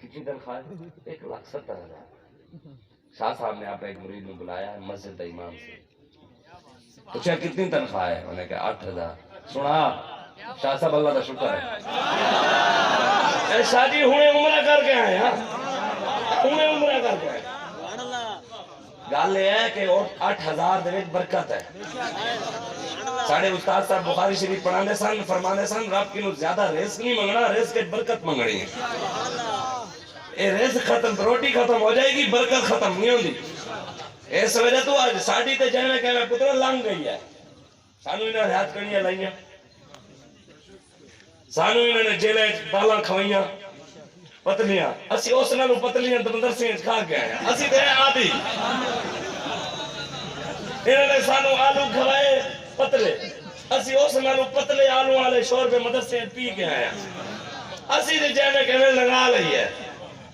کتنی تنخواہ ہے؟ 1,70,000۔ شاہ صاحب نے آپ ایک مرید میں بلایا مسجد امام سے، پوچھا کتنی تنخواہ ہے؟ انہوں نے کہا 8,000۔ سنا شاہ صاحب اللہ کا شکر ہے، اے شاہ جی ہونے عمرہ کر کے آئے، ہاں ہونے عمرہ کر کے آئے۔ گل یہ ہے کہ 8,000 دے وچ برکت ہے۔ ساڑھے استاد صاحب بخاری شریف پڑھانے سن، فرمانے سن رب کی زیادہ رزق نہیں منگنا، رزق برکت منگنی ہے۔ اے رزق ختم، روٹی ختم ہو جائے گی، برکت ختم نہیں ہوندی۔ اس وجہ تو آج ساڑھی تے جائنے کہنا پتر لنگ گئی ہے، سانو انہوں نے ہاتھ کنیاں لائیاں، سانو انہوں نے جیلے دالاں کھوائیاں پتلیاں، اسی اس نالوں پتلیاں مدرسے کھا کے آئے ہیں، اسی تے آدھی انہوں نے سانو آلو کھوائے پتلے، اسی اس نالوں پتلے آلو والے شوربے مدرسے پی کے آئے ہیں، اسی تے جائنے کہنے لگا لئی ہے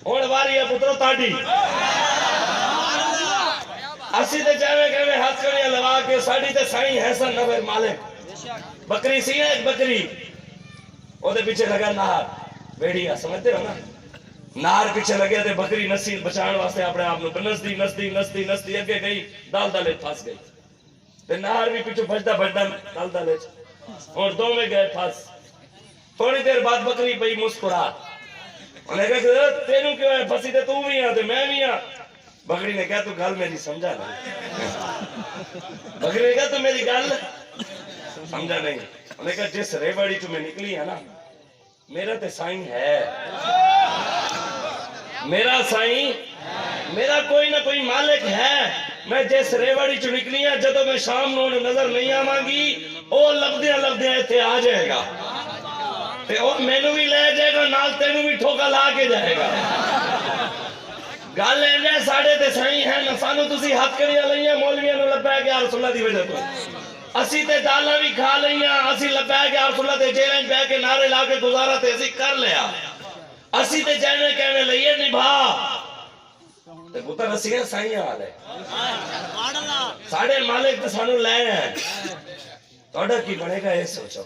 اور باری ہے پترو تاڑی، اسی تے جائنے کہنے ہاتھ کریاں لگا کے ساڑھی تے سائیں حسن نبر مالک بکری سی ہے، ایک بکری وہ دے پیچھے لگا نہار بیڑیا، سمجھتے ہو نا، نار پیچھے لگے تھے، بکری نسی بچان واسطے اپنے آپ نے نسدی نسدی نسدی نسدی اگے گئی، دال دالے پھاس گئی تے نار بھی پیچھے بجدا بجدا دال دالے اور دو میں گئے پھاس۔ تھوڑی دیر بعد بکری پئی مسکرا، انہیں کہا تینوں کیوں ہے پھنسی تے تو بھی ہاں تے میں بھی ہاں؟ بکری نے کہا تو گل میری سمجھا نہیں، بکری نے کہا تو میری گل سمجھا نہیں۔ انہیں کہا جس ریوڑی تو میں نکلی ہے نا، میرا تے سائیں ہے، میرا سائیں، میرا کوئی نہ کوئی مالک ہے، میں جس ریوڑی چو نکلی ہے جدو میں شام نو نظر نہیں آواں گی، او لبدیاں لبدیاں ایتھے آ جائے گا تے او مینوں بھی لے جائے گا، نال تینوں بھی ٹھوکا لا کے جائے گا۔ گل ہے ساڑھے تے سائیں ہے نہ سانو تسی ہاتھ کریاں لئیاں مولویاں نو لبیک یا رسول اللہ دی وجہ تو، اسی تے دالاں بھی کھا لئیاں، اسی لبیک یا رسول اللہ تے جیلیں بے کے نعرے لا کے گزارا تے اسی کر لیا، اسی تے جانے کہنے لئیے نبھا تے پتر اسی ہیں سائیں آلے ساڑھے مالک تے سانو لے ہیں، توڑا کی بنے گا یہ سوچو۔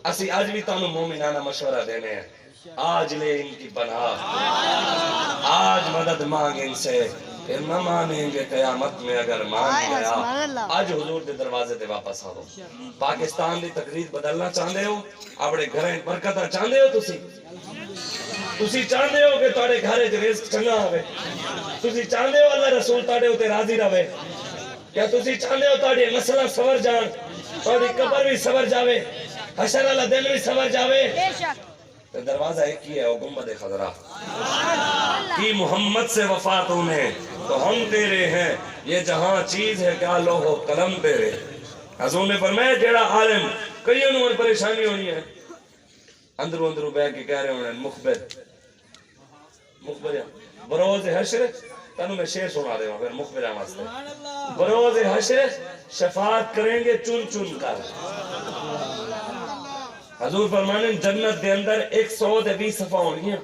اسی آج بھی تانو مومنانہ مشورہ دینے ہیں، آج لے ان کی پناہ، آج مدد مانگ ان سے، پھر نہ مانیں گے قیامت میں اگر مان گیا۔ آج حضور دے دروازے تے واپس آؤ، پاکستان دی تقریر بدلنا چاہندے ہو، اپنے گھریں برکتہ چاہندے ہو، تسی چاہندے ہو کہ تاڑے گھرے جو رزق چنگا ہوئے، تسی چاہندے ہو اللہ رسول تاڑے ہوتے راضی رہے، کیا تسی چاہندے ہو تاڑے مسئلہ سور جان، تاڑی قبر بھی سور جاوے، حشر اللہ دن بھی سور جاوے۔ دروازہ ایک ہی ہے، وہ گنبد خضرا کی محمد سے وفا تو نے تو ہم تیرے ہیں، یہ جہاں چیز ہے کیا لوح و قلم تیرے۔ حضور نے فرمایا جیڑا عالم کئی انہوں پریشانی ہونی ہے، اندروں اندروں بے کے کہہ رہے ہونے مخبر بروز حشر، تنوں میں شعر سنا دے ہوں پھر مخبر واسطے، بروز حشر شفاعت کریں گے چن چن کر۔ حضور فرمانے جنت دے اندر 120 صفحہ ہونی ہیں،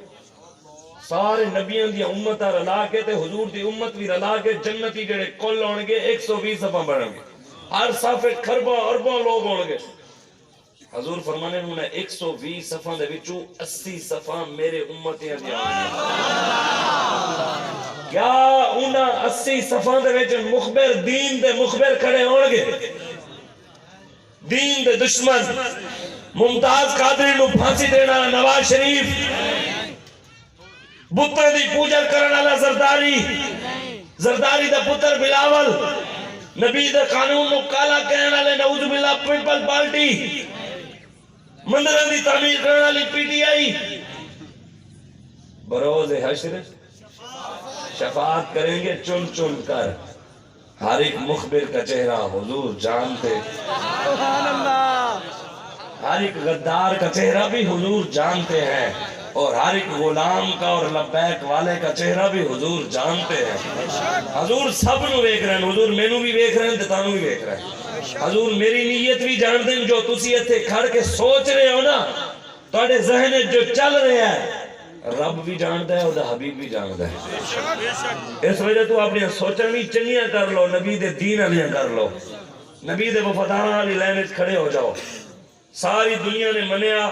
سارے نبیان دی امت رلا کے تے حضور دی امت بھی رلا کے جنتی جڑے کل ہونگے 120 صفحہ بڑھیں گے، ہر صفحے کھرباں ارباں لوگ ہونگے۔ حضور فرمانے انہیں 120 صفحہ دے وچوں 80 صفحہ میرے امتیاں دی آنگے، کیا انہاں 80 صفحہ دے وچ مخبر دین دے مخبر کھڑے ہونگے؟ دین دے دشمن ممتاز قادری نو پھانسی دینا نواز شریف، بتوں دی پوجا کرن والا زرداری دا پتر بلاول، نبی دے قانون نو کالا کہن والے نعوذ باللہ پیپل پارٹی، مندروں دی تعمیر کرن والی پی ٹی آئی، بروز حشر شفاعت کریں گے چن چن کر، ہر ایک مخبر کا چہرہ حضور جانتے، ہر ایک غدار کا چہرہ بھی حضور جانتے ہیں، اور ہر ایک غلام کا اور لبیک والے کا چہرہ بھی حضور جانتے ہیں۔ حضور سب نو ویکھ رہے ہیں، حضور مینوں بھی ویکھ رہے ہیں، تانوں بھی ویکھ رہے ہیں، حضور میری نیت بھی جان دیں، جو تسی ایتھے کھڑ کے سوچ رہے ہو نا، تواڈے ذہن جو چل رہا ہے، رب بھی جانتا ہے، اور حبیب بھی جانتا ہے۔ اس وجہ تو اپنی سوچن بھی چنگیاں کر لو، نبی دے دین والیاں کر لو، نبی دے وفاداراں والی لائن وچ کھڑے ہو جاؤ۔ ساری دنیا نے منیا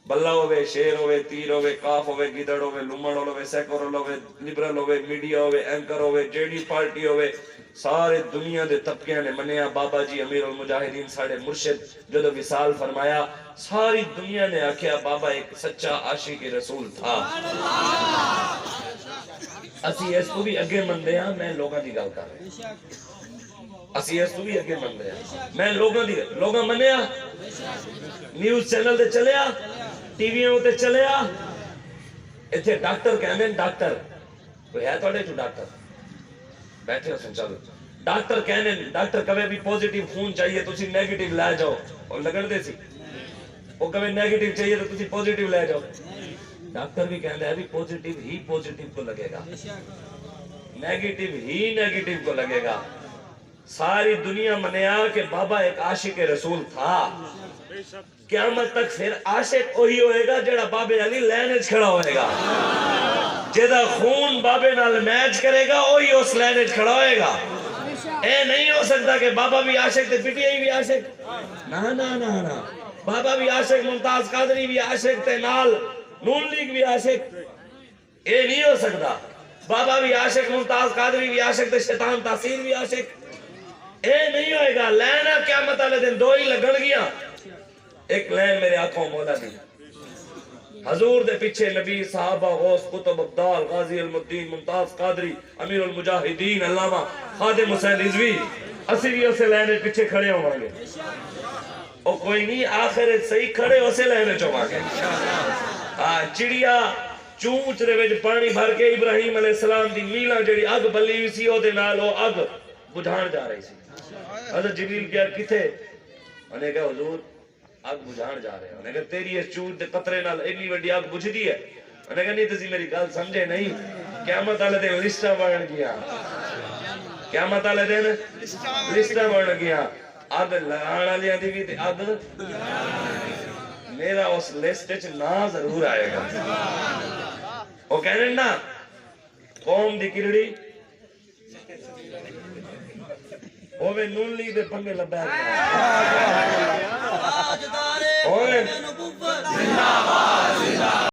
بلا ہوئے، شیر ہوئے، تیر ہوئے، کاف ہوئے، گدڑ ہوئے، لمڑ ہوئے، سیکولر ہوئے، لبرل ہوئے، میڈیا ہوئے، اینکر ہوئے، جیڑی پارٹی ہوئے، سارے دنیا دے طبقے نے منیا بابا جی امیر المجاہدین ساڑھے مرشد جدو وصال فرمایا، ساری دنیا نے آکھیا بابا ایک سچا عاشق رسول تھا۔ اسی اس کو بھی اگے من دیا، میں لوگاں دی گل کر رہا اسی اس کو بھی اگے من دیا، میں لوگاں منیا، نیوز چینل تے چلیا، ٹی ویوں تے چلیا، اتھے ڈاکٹر کہنے ڈاکٹر کوئی ہے توڑے جو ڈاکٹر بیٹھے ہو سن چلو ڈاکٹر کہنے ڈاکٹر کبھی بھی پوزیٹیو خون چاہیے تو اسی نیگیٹیو لے جاؤ، اور لگن دے سی وہ کبھی نیگیٹیو چاہیے تو اسی پوزیٹیو لے جاؤ، ڈاکٹر بھی کہنے ہے بھی پوزیٹیو ہی پوزیٹیو کو لگے گا، نیگیٹیو ہی نیگیٹیو کو لگے گا۔ ساری دنیا منیا کہ بابا ایک عاشق رسول تھا، قیامت تک پھر عاشق وہی ہوئے گا جڑا بابے علی لینج کھڑا ہوئے گا، جیدہ خون بابے نال میچ کرے گا وہی اس لینج کھڑا ہوئے گا۔ اے نہیں ہو سکتا کہ بابا بھی عاشق تے پی ٹی آئی بھی عاشق، نا نا نا نا، بابا بھی عاشق، ممتاز قادری بھی عاشق تے نال نون لیگ بھی عاشق، اے نہیں ہو سکتا۔ بابا بھی عاشق، ممتاز قادری بھی عاشق تے شیطان تاثیر بھی عاشق، اے نہیں ہوئے گا۔ لینا قیامت والے دن دو ہی لگن گیا، ایک لین میرے آنکھوں مولا دی، حضور دے پیچھے نبی، صحابہ، غوث، قطب، عبدال، غازی المدین، ممتاز قادری، امیر المجاہدین، علامہ خادم حسین رضوی، اسی بھی اسے لینے پیچھے کھڑے ہوں گے، او کوئی نہیں آخر صحیح کھڑے اسے لینے چوہاں گے۔ چڑیا چونچ دے وچ پانی بھر کے ابراہیم علیہ السلام دی میلہ جڑی اگ بلی ہوئی سی او دے نال او اگ بجھان جا رہی سی۔ حضرت جبریل کیا کتھے؟ انہیں کہا حضور اگ بجھان جا رہے ہیں، انہیں کہا تیری اس چونچ دے قطرے نال اتنی وڈی اگ بجھ دی ہے؟ انہیں کہا نہیں تسی میری گل سمجھے نہیں، قیامت والے دن لسٹا بن گیا، قیامت والے دن لسٹا بن گیا، اگ لگان والیاں دی بھی تے اگ میرا اس لسٹ وچ نا ضرور آئے گا۔ وہ کہنے نا قوم دی کڑڑی اوے نون لیگ دے پنگے لبا ہے۔